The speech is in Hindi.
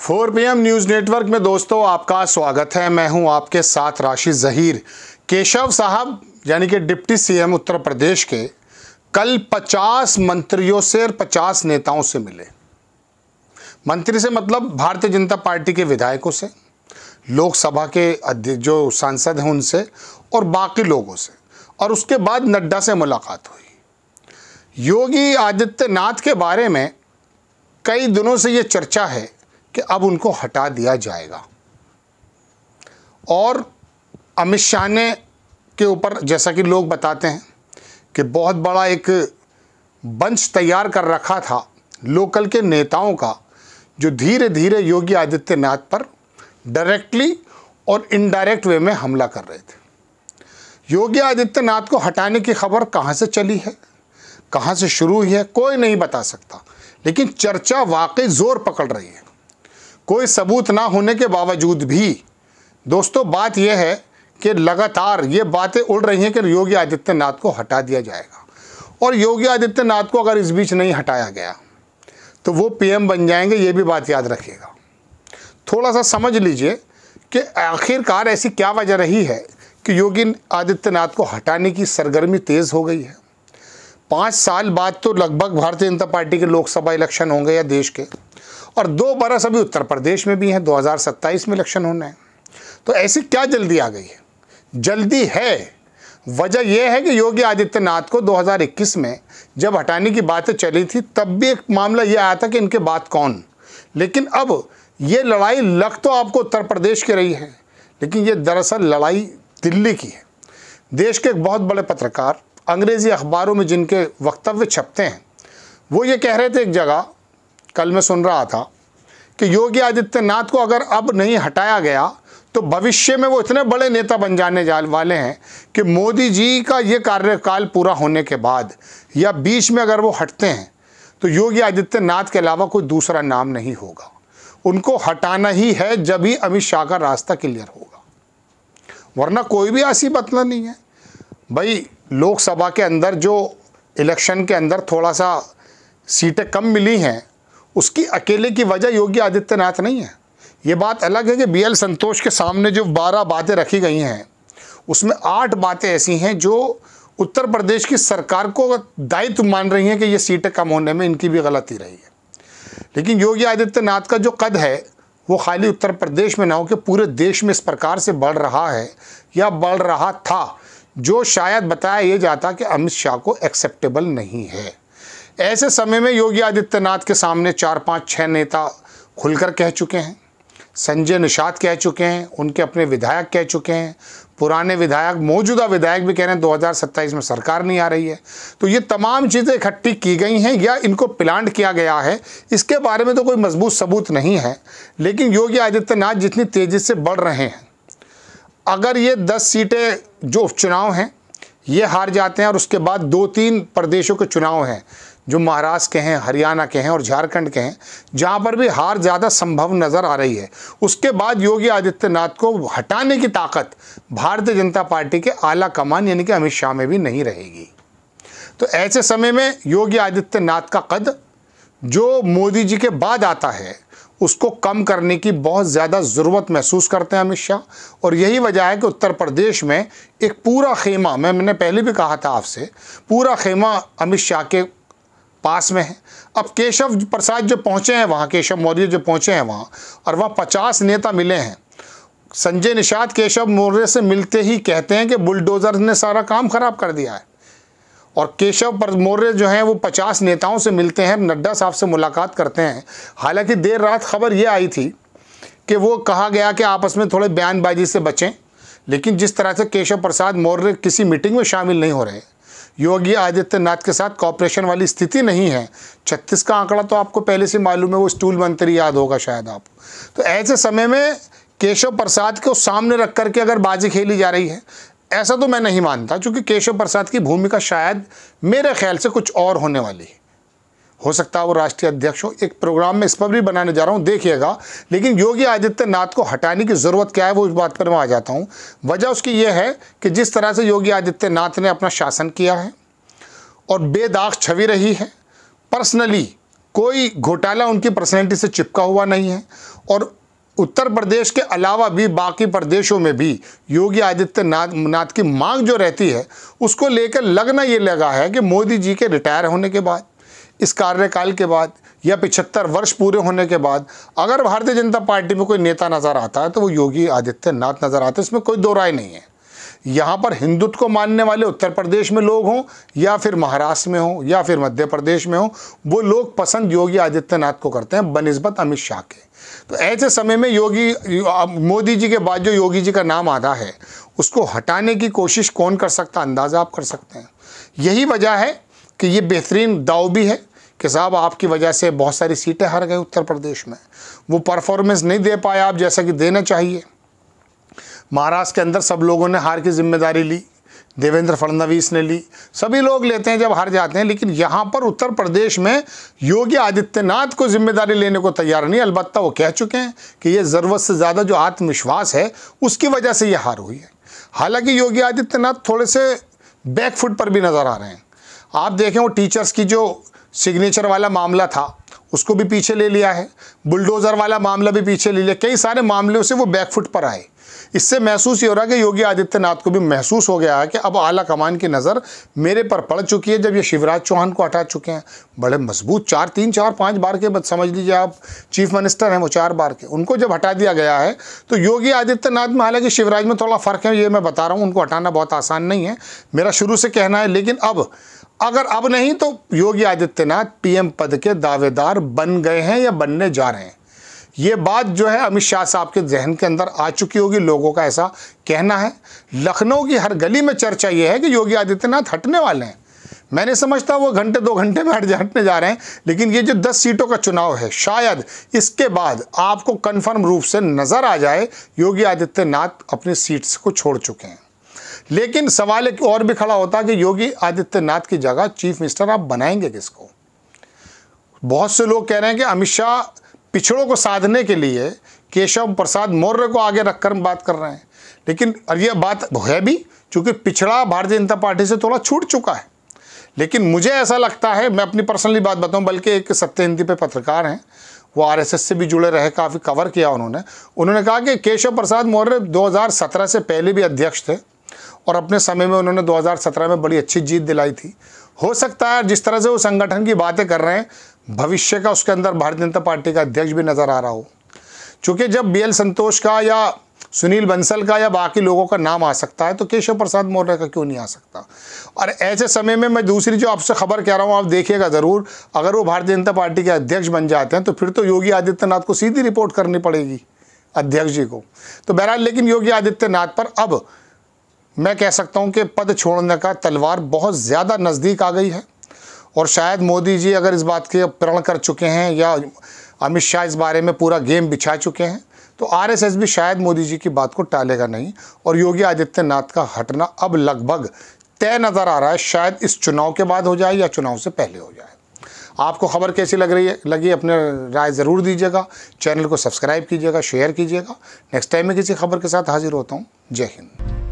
4 PM न्यूज़ नेटवर्क में दोस्तों आपका स्वागत है। मैं हूं आपके साथ राशिद ज़हीर। केशव साहब यानी कि डिप्टी सीएम उत्तर प्रदेश के कल 50 मंत्रियों से और 50 नेताओं से मिले। मंत्री से मतलब भारतीय जनता पार्टी के विधायकों से, लोकसभा के जो सांसद हैं उनसे और बाकी लोगों से, और उसके बाद नड्डा से मुलाकात हुई। योगी आदित्यनाथ के बारे में कई दिनों से ये चर्चा है कि अब उनको हटा दिया जाएगा और अमित शाह ने के ऊपर, जैसा कि लोग बताते हैं कि बहुत बड़ा एक बंच तैयार कर रखा था लोकल के नेताओं का, जो धीरे धीरे योगी आदित्यनाथ पर डायरेक्टली और इनडायरेक्ट वे में हमला कर रहे थे। योगी आदित्यनाथ को हटाने की खबर कहाँ से चली है, कहाँ से शुरू हुई है, कोई नहीं बता सकता, लेकिन चर्चा वाकई जोर पकड़ रही है। कोई सबूत ना होने के बावजूद भी दोस्तों बात यह है कि लगातार ये बातें उड़ रही हैं कि योगी आदित्यनाथ को हटा दिया जाएगा, और योगी आदित्यनाथ को अगर इस बीच नहीं हटाया गया तो वो पीएम बन जाएंगे। ये भी बात याद रखिएगा। थोड़ा सा समझ लीजिए कि आखिरकार ऐसी क्या वजह रही है कि योगी आदित्यनाथ को हटाने की सरगर्मी तेज़ हो गई है। 5 साल बाद तो लगभग भारतीय जनता पार्टी के लोकसभा इलेक्शन होंगे या देश के, और 2 बरस अभी उत्तर प्रदेश में भी हैं, 2027 में इलेक्शन होना है। तो ऐसी क्या जल्दी आ गई है? जल्दी है, वजह यह है कि योगी आदित्यनाथ को 2021 में जब हटाने की बातें चली थी तब भी एक मामला यह आया था कि इनके बाद कौन, लेकिन अब ये लड़ाई लग तो आपको उत्तर प्रदेश की रही है, लेकिन ये दरअसल लड़ाई दिल्ली की है। देश के एक बहुत बड़े पत्रकार अंग्रेज़ी अखबारों में जिनके वक्तव्य छपते हैं, वो ये कह रहे थे एक जगह, कल मैं सुन रहा था, कि योगी आदित्यनाथ को अगर अब नहीं हटाया गया तो भविष्य में वो इतने बड़े नेता बन जाने वाले हैं कि मोदी जी का ये कार्यकाल पूरा होने के बाद या बीच में अगर वो हटते हैं तो योगी आदित्यनाथ के अलावा कोई दूसरा नाम नहीं होगा। उनको हटाना ही है, जब ही अमित शाह का रास्ता क्लियर होगा, वरना कोई भी ऐसी मतलब नहीं है। भाई लोकसभा के अंदर जो इलेक्शन के अंदर थोड़ा सा सीटें कम मिली हैं, उसकी अकेले की वजह योगी आदित्यनाथ नहीं है। ये बात अलग है कि BL संतोष के सामने जो 12 बातें रखी गई हैं उसमें 8 बातें ऐसी हैं जो उत्तर प्रदेश की सरकार को दायित्व मान रही हैं कि ये सीटें कम होने में इनकी भी गलती रही है। लेकिन योगी आदित्यनाथ का जो कद है वो खाली उत्तर प्रदेश में ना हो कि पूरे देश में इस प्रकार से बढ़ रहा है या बढ़ रहा था, जो शायद बताया ये जाता कि अमित शाह को एक्सेप्टेबल नहीं है। ऐसे समय में योगी आदित्यनाथ के सामने 4, 5, 6 नेता खुलकर कह चुके हैं। संजय निषाद कह चुके हैं, उनके अपने विधायक कह चुके हैं, पुराने विधायक, मौजूदा विधायक भी कह रहे हैं 2027 में सरकार नहीं आ रही है। तो ये तमाम चीज़ें इकट्ठी की गई हैं या इनको प्लान किया गया है, इसके बारे में तो कोई मजबूत सबूत नहीं है। लेकिन योगी आदित्यनाथ जितनी तेज़ी से बढ़ रहे हैं, अगर ये 10 सीटें जो उपचुनाव हैं ये हार जाते हैं और उसके बाद 2-3 प्रदेशों के चुनाव हैं जो महाराष्ट्र के हैं, हरियाणा के हैं और झारखंड के हैं, जहां पर भी हार ज़्यादा संभव नज़र आ रही है, उसके बाद योगी आदित्यनाथ को हटाने की ताकत भारतीय जनता पार्टी के आला कमान यानी कि अमित शाह में भी नहीं रहेगी। तो ऐसे समय में योगी आदित्यनाथ का कद जो मोदी जी के बाद आता है उसको कम करने की बहुत ज़्यादा ज़रूरत महसूस करते हैं अमित शाह, और यही वजह है कि उत्तर प्रदेश में एक पूरा खेमा, मैंने पहले भी कहा था आपसे, पूरा खेमा अमित शाह के पास में है। अब केशव प्रसाद जो पहुँचे हैं वहाँ, केशव मौर्य जो पहुँचे हैं वहाँ, और वहाँ 50 नेता मिले हैं। संजय निषाद केशव मौर्य से मिलते ही कहते हैं कि बुलडोज़र ने सारा काम खराब कर दिया है, और केशव मौर्य जो हैं वो 50 नेताओं से मिलते हैं, नड्डा साहब से मुलाकात करते हैं। हालांकि देर रात खबर ये आई थी कि वो कहा गया कि आपस में थोड़े बयानबाजी से बचें, लेकिन जिस तरह से केशव प्रसाद मौर्य किसी मीटिंग में शामिल नहीं हो रहे, योगी आदित्यनाथ के साथ कॉपरेशन वाली स्थिति नहीं है। 36 का आंकड़ा तो आपको पहले से मालूम है, वो स्टूल मंत्री याद होगा शायद आपको। तो ऐसे समय में केशव प्रसाद को सामने रख करके अगर बाजी खेली जा रही है, ऐसा तो मैं नहीं मानता, क्योंकि केशव प्रसाद की भूमिका शायद मेरे ख्याल से कुछ और होने वाली है। हो सकता है वो राष्ट्रीय अध्यक्ष हो। एक प्रोग्राम में इस पर भी बनाने जा रहा हूँ, देखिएगा। लेकिन योगी आदित्यनाथ को हटाने की ज़रूरत क्या है वो इस बात पर मैं आ जाता हूँ। वजह उसकी ये है कि जिस तरह से योगी आदित्यनाथ ने अपना शासन किया है और बेदाग छवि रही है, पर्सनली कोई घोटाला उनकी पर्सनैलिटी से चिपका हुआ नहीं है। और उत्तर प्रदेश के अलावा भी बाकी प्रदेशों में भी योगी आदित्यनाथ की मांग जो रहती है उसको लेकर लगना ये लगा है कि मोदी जी के रिटायर होने के बाद, इस कार्यकाल के बाद या 75 वर्ष पूरे होने के बाद अगर भारतीय जनता पार्टी में कोई नेता नज़र आता है तो वो योगी आदित्यनाथ नज़र आते हैं। इसमें कोई दो राय नहीं है। यहाँ पर हिंदुत्व को मानने वाले उत्तर प्रदेश में लोग हों या फिर महाराष्ट्र में हों या फिर मध्य प्रदेश में हों, वो लोग पसंद योगी आदित्यनाथ को करते हैं बनिस्बत अमित शाह के। तो ऐसे समय में मोदी जी के बाद जो योगी जी का नाम आता है उसको हटाने की कोशिश कौन कर सकता, अंदाज़ा आप कर सकते हैं। यही वजह है कि ये बेहतरीन दाव भी है कि साहब आपकी वजह से बहुत सारी सीटें हार गए उत्तर प्रदेश में, वो परफॉर्मेंस नहीं दे पाए आप जैसा कि देना चाहिए। महाराष्ट्र के अंदर सब लोगों ने हार की जिम्मेदारी ली, देवेंद्र फडणवीस ने ली, सभी लोग लेते हैं जब हार जाते हैं, लेकिन यहाँ पर उत्तर प्रदेश में योगी आदित्यनाथ को जिम्मेदारी लेने को तैयार नहीं। अलबत्ता वो कह चुके हैं कि ये ज़रूरत से ज़्यादा जो आत्मविश्वास है उसकी वजह से ये हार हुई है। हालांकि योगी आदित्यनाथ थोड़े से बैकफुट पर भी नज़र आ रहे हैं। आप देखें वो टीचर्स की जो सिग्नेचर वाला मामला था उसको भी पीछे ले लिया है, बुलडोज़र वाला मामला भी पीछे ले लिया, कई सारे मामलों से वो बैकफुट पर आए। इससे महसूस ये हो रहा है कि योगी आदित्यनाथ को भी महसूस हो गया है कि अब आला कमान की नज़र मेरे पर पड़ चुकी है। जब ये शिवराज चौहान को हटा चुके हैं, बड़े मजबूत 4 बार के समझ लीजिए आप चीफ मिनिस्टर हैं वो 4 बार के, उनको जब हटा दिया गया है तो योगी आदित्यनाथ में, हालांकि शिवराज में थोड़ा फ़र्क है, ये मैं बता रहा हूँ, उनको हटाना बहुत आसान नहीं है, मेरा शुरू से कहना है। लेकिन अगर अब नहीं तो योगी आदित्यनाथ पीएम पद के दावेदार बन गए हैं या बनने जा रहे हैं। ये बात जो है अमित शाह साहब के जहन के अंदर आ चुकी होगी, लोगों का ऐसा कहना है। लखनऊ की हर गली में चर्चा ये है कि योगी आदित्यनाथ हटने वाले हैं। मैं नहीं समझता वो घंटे 2 घंटे में हटने जा रहे हैं, लेकिन ये जो 10 सीटों का चुनाव है शायद इसके बाद आपको कन्फर्म रूप से नज़र आ जाए योगी आदित्यनाथ अपनी सीट्स को छोड़ चुके हैं। लेकिन सवाल एक और भी खड़ा होता है कि योगी आदित्यनाथ की जगह चीफ मिनिस्टर आप बनाएंगे किसको। बहुत से लोग कह रहे हैं कि अमित शाह पिछड़ों को साधने के लिए केशव प्रसाद मौर्य को आगे रखकर बात कर रहे हैं, लेकिन यह बात है भी चूँकि पिछड़ा भारतीय जनता पार्टी से थोड़ा छूट चुका है। लेकिन मुझे ऐसा लगता है, मैं अपनी पर्सनली बात बताऊं, बल्कि एक सत्य हिंदी पे पत्रकार हैं, वो आरएसएस से भी जुड़े रहे, काफ़ी कवर किया उन्होंने कहा कि केशव प्रसाद मौर्य 2017 से पहले भी अध्यक्ष थे और अपने समय में उन्होंने 2017 में बड़ी अच्छी जीत दिलाई थी। हो सकता है जिस तरह से वो संगठन की बातें कर रहे हैं, भविष्य का उसके अंदर भारतीय जनता पार्टी का अध्यक्ष भी नज़र आ रहा हो। चूँकि जब बीएल संतोष का या सुनील बंसल का या बाकी लोगों का नाम आ सकता है तो केशव प्रसाद मौर्य का क्यों नहीं आ सकता। और ऐसे समय में मैं दूसरी जो आपसे खबर कह रहा हूँ, आप देखिएगा ज़रूर, अगर वो भारतीय जनता पार्टी के अध्यक्ष बन जाते हैं तो फिर तो योगी आदित्यनाथ को सीधी रिपोर्ट करनी पड़ेगी अध्यक्ष जी को। तो बहरहाल, लेकिन योगी आदित्यनाथ पर अब मैं कह सकता हूं कि पद छोड़ने का तलवार बहुत ज़्यादा नज़दीक आ गई है। और शायद मोदी जी अगर इस बात के प्रण कर चुके हैं या अमित शाह इस बारे में पूरा गेम बिछा चुके हैं तो आरएसएस भी शायद मोदी जी की बात को टालेगा नहीं और योगी आदित्यनाथ का हटना अब लगभग तय नज़र आ रहा है। शायद इस चुनाव के बाद हो जाए या चुनाव से पहले हो जाए। आपको खबर कैसी लगी अपने राय ज़रूर दीजिएगा। चैनल को सब्सक्राइब कीजिएगा, शेयर कीजिएगा। नेक्स्ट टाइम में किसी खबर के साथ हाजिर होता हूँ। जय हिंद।